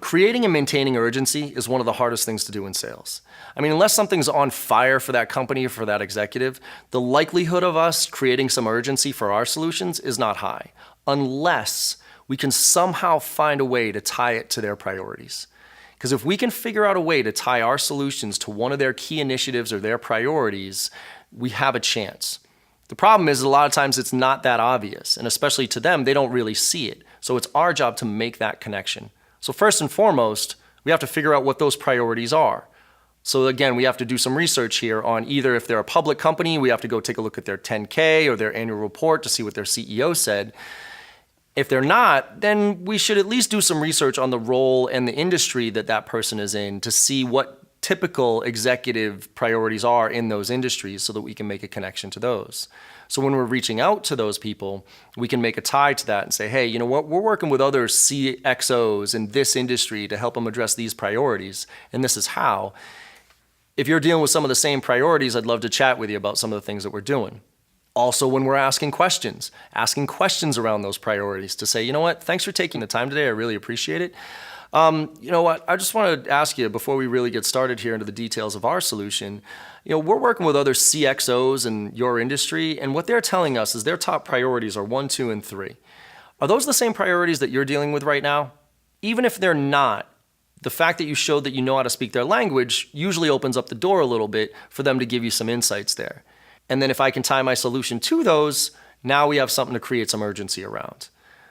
Creating and maintaining urgency is one of the hardest things to do in sales. I mean, unless something's on fire for that company or for that executive, the likelihood of us creating some urgency for our solutions is not high, unless we can somehow find a way to tie it to their priorities. Because if we can figure out a way to tie our solutions to one of their key initiatives or their priorities, we have a chance. The problem is a lot of times it's not that obvious, and especially to them, they don't really see it. So it's our job to make that connection. So first and foremost, we have to figure out what those priorities are. So again, we have to do some research here on either if they're a public company, we have to go take a look at their 10K or their annual report to see what their CEO said. If they're not, then we should at least do some research on the role and the industry that that person is in to see what typical executive priorities are in those industries so that we can make a connection to those. So when we're reaching out to those people, we can make a tie to that and say, hey, you know what, we're working with other CXOs in this industry to help them address these priorities, and this is how. If you're dealing with some of the same priorities, I'd love to chat with you about some of the things that we're doing. Also, when we're asking questions around those priorities to say, you know what, thanks for taking the time today, I really appreciate it. You know what, I just want to ask you before we really get started here into the details of our solution, you know, we're working with other CXOs in your industry, and what they're telling us is their top priorities are 1, 2, and 3. Are those the same priorities that you're dealing with right now? Even if they're not, the fact that you showed that you know how to speak their language usually opens up the door a little bit for them to give you some insights there. And then if I can tie my solution to those, now we have something to create some urgency around.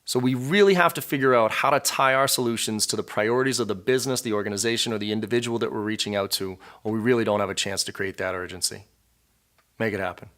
So we really have to figure out how to tie our solutions to the priorities of the business, the organization, or the individual that we're reaching out to, or we really don't have a chance to create that urgency. Make it happen.